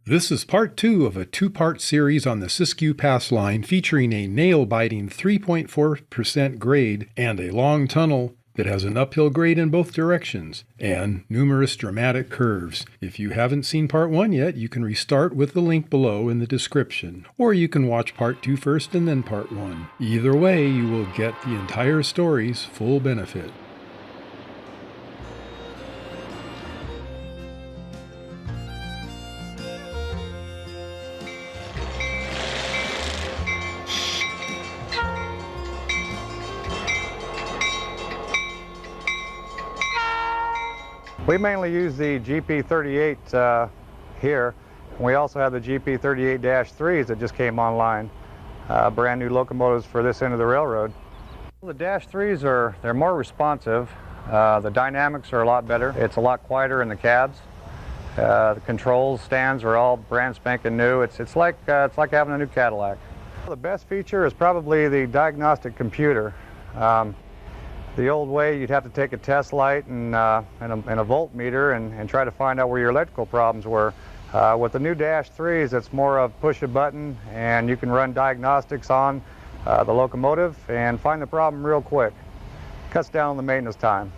This is part 2 of a 2-part series on the Siskiyou Pass line featuring a nail-biting 3.4% grade and a long tunnel that has an uphill grade in both directions and numerous dramatic curves. If you haven't seen part 1 yet, you can restart with the link below in the description, or you can watch part 2 first and then part 1. Either way, you will get the entire story's full benefit. We mainly use the GP38 here. We also have the GP38-3s that just came online. Brand new locomotives for this end of the railroad. The -3s they're more responsive. The dynamics are a lot better. It's a lot quieter in the cabs. The controls, stands are all brand spanking new. It's like having a new Cadillac. The best feature is probably the diagnostic computer. The old way, you'd have to take a test light and a voltmeter and try to find out where your electrical problems were. With the new -3s, it's more of push a button and you can run diagnostics on the locomotive and find the problem real quick. Cuts down on the maintenance time.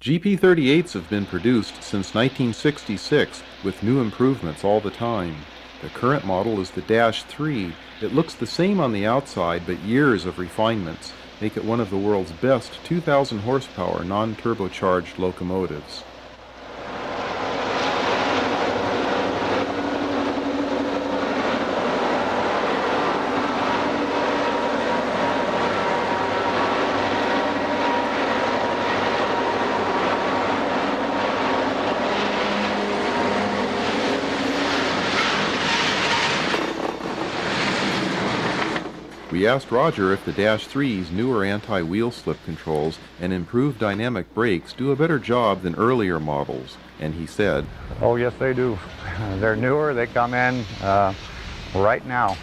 GP38s have been produced since 1966 with new improvements all the time. The current model is the -3. It looks the same on the outside, but years of refinements make it one of the world's best 2,000 horsepower non-turbocharged locomotives. We asked Roger if the -3's newer anti-wheel slip controls and improved dynamic brakes do a better job than earlier models, and he said, "Oh yes, they do. They're newer. They come in right now.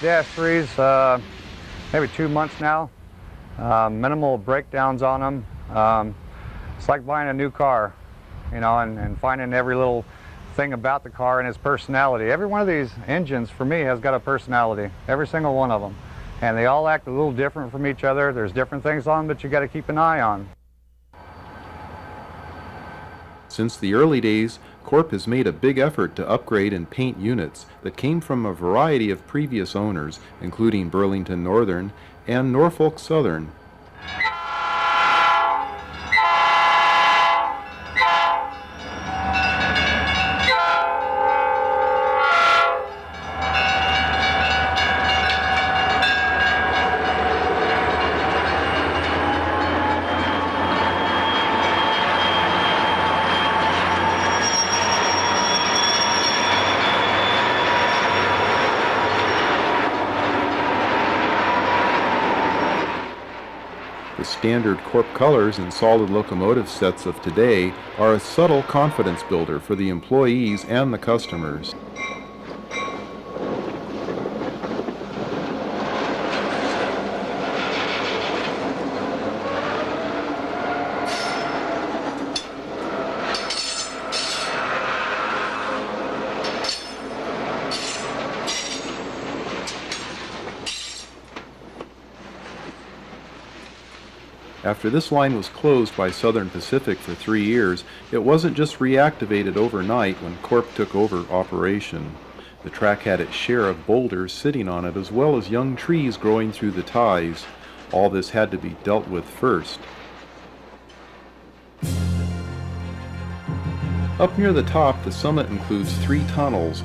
-3's maybe 2 months now. Minimal breakdowns on them. It's like buying a new car, you know, and finding every little thing about the car and its personality. Every one of these engines for me has got a personality, every single one of them, and they all act a little different from each other. There's different things on them that you got to keep an eye on." Since the early days, Corp has made a big effort to upgrade and paint units that came from a variety of previous owners, including Burlington Northern and Norfolk Southern. The standard Corp colors and solid locomotive sets of today are a subtle confidence builder for the employees and the customers. After this line was closed by Southern Pacific for 3 years, it wasn't just reactivated overnight when Corp took over operation. The track had its share of boulders sitting on it as well as young trees growing through the ties. All this had to be dealt with first. Up near the top, the summit includes 3 tunnels.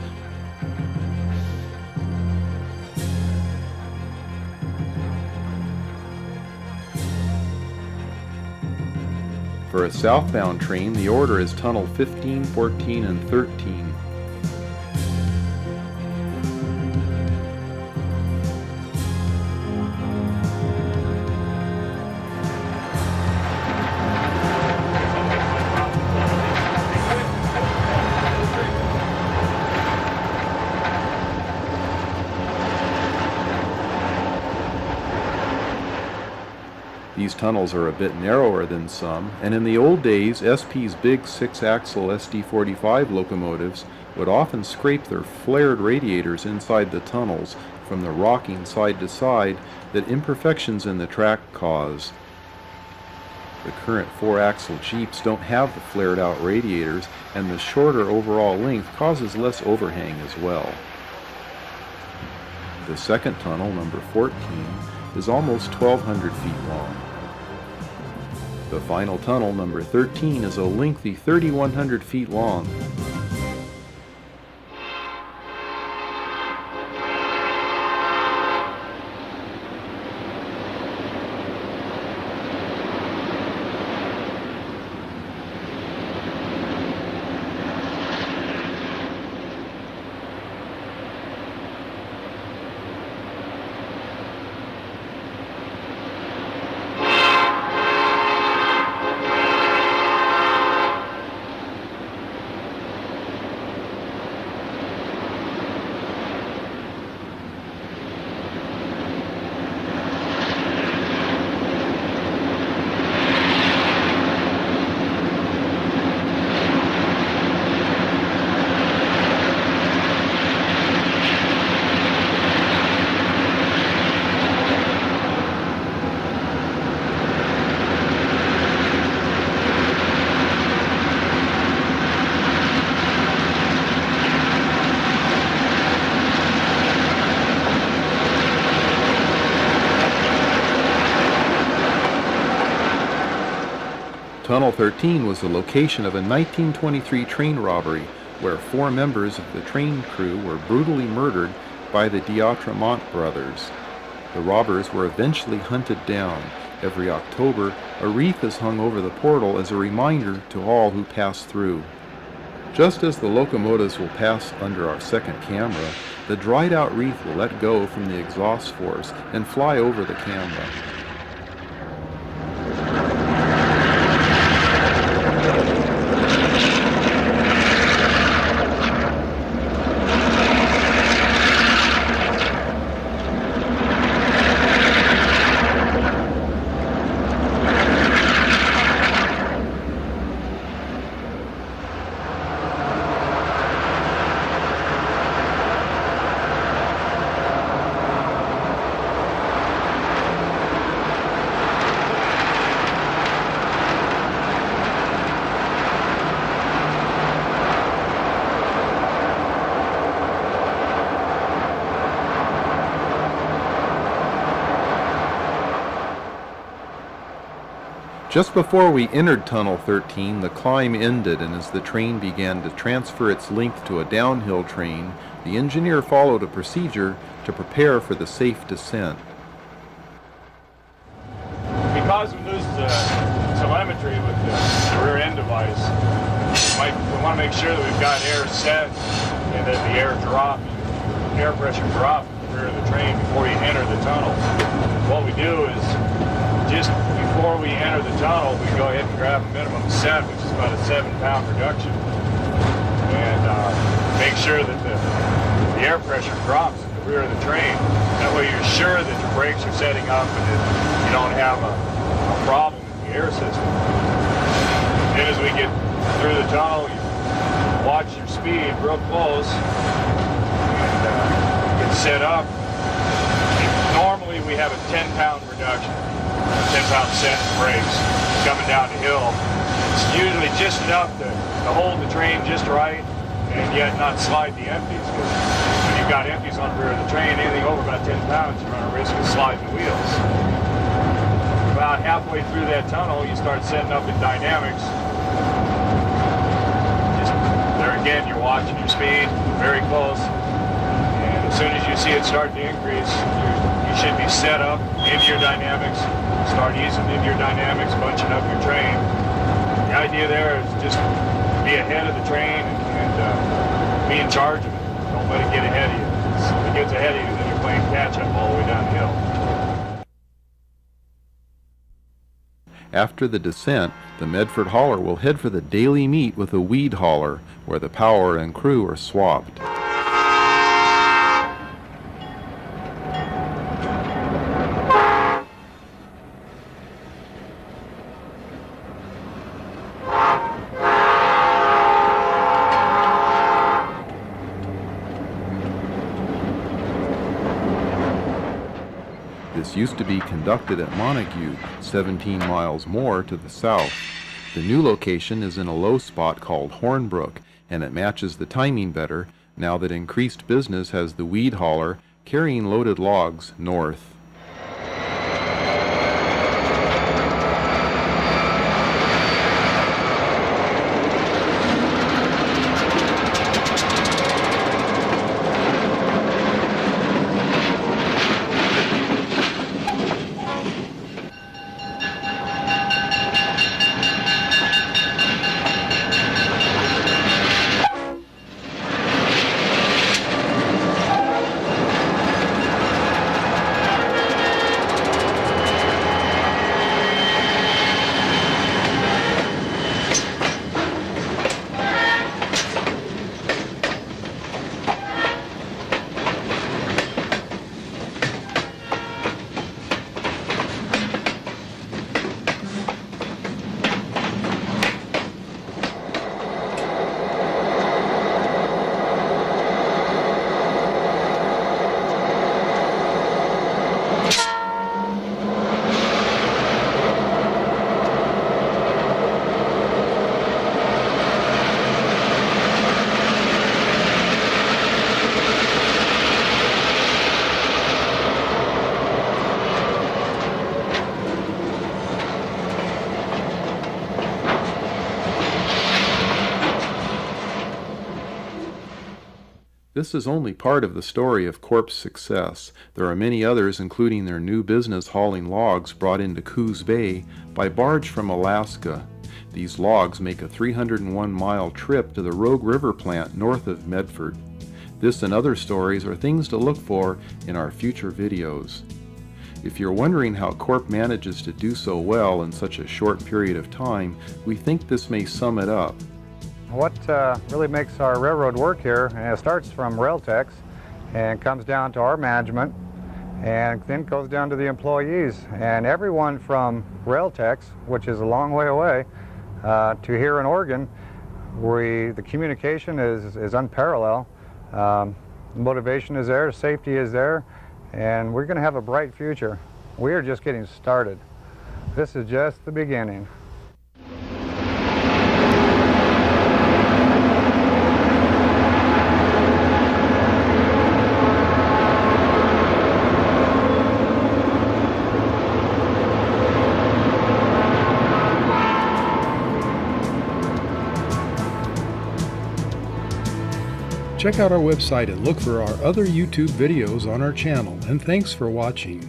For a southbound train, the order is tunnel 15, 14, and 13. These tunnels are a bit narrower than some, and in the old days, SP's big 6-axle SD45 locomotives would often scrape their flared radiators inside the tunnels from the rocking side to side that imperfections in the track cause. The current 4-axle Jeeps don't have the flared out radiators, and the shorter overall length causes less overhang as well. The second tunnel, number 14, is almost 1,200 feet long. The final tunnel, number 13, is a lengthy 3,100 feet long. Tunnel 13 was the location of a 1923 train robbery where 4 members of the train crew were brutally murdered by the D'Autremont brothers. The robbers were eventually hunted down. Every October, a wreath is hung over the portal as a reminder to all who pass through. Just as the locomotives will pass under our second camera, the dried out wreath will let go from the exhaust force and fly over the camera. Just before we entered Tunnel 13, the climb ended, and as the train began to transfer its length to a downhill train, the engineer followed a procedure to prepare for the safe descent. Because we lose the telemetry with the rear end device, we want to make sure that we've got air set and that the air pressure drops in the rear of the train before you enter the tunnel. What we do is just before we enter the tunnel, we go ahead and grab a minimum set, which is about a 7-pound reduction, and make sure that the air pressure drops in the rear of the train. That way you're sure that your brakes are setting up and that you don't have a problem with the air system. Then as we get through the tunnel, you watch your speed real close and get set up. Normally we have a 10-pound reduction. 10-pound set brakes coming down the hill. It's usually just enough to hold the train just right and yet not slide the empties. Because when you've got empties on the rear of the train, anything over about 10 pounds, you run a risk of sliding the wheels. About halfway through that tunnel, you start setting up in dynamics. Just there again, you're watching your speed very close. And as soon as you see it start to increase, you should be set up in your dynamics. Start easing into your dynamics, bunching up your train. The idea there is just be ahead of the train and be in charge of it. Don't let it get ahead of you. If it gets ahead of you, then you're playing catch-up all the way down the hill. After the descent, the Medford hauler will head for the daily meet with the weed hauler, where the power and crew are swapped. This used to be conducted at Montague, 17 miles more to the south. The new location is in a low spot called Hornbrook, and it matches the timing better now that increased business has the weed hauler carrying loaded logs north. This is only part of the story of Corp's success. There are many others, including their new business hauling logs brought into Coos Bay by barge from Alaska. These logs make a 301-mile trip to the Rogue River plant north of Medford. This and other stories are things to look for in our future videos. If you're wondering how Corp manages to do so well in such a short period of time, we think this may sum it up. What really makes our railroad work here, and it starts from rail techs and comes down to our management and then goes down to the employees, and everyone from rail techs, which is a long way away, to here in Oregon, the communication is unparalleled. Motivation is there, safety is there, and we're going to have a bright future. We are just getting started. This is just the beginning. Check out our website and look for our other YouTube videos on our channel, and thanks for watching.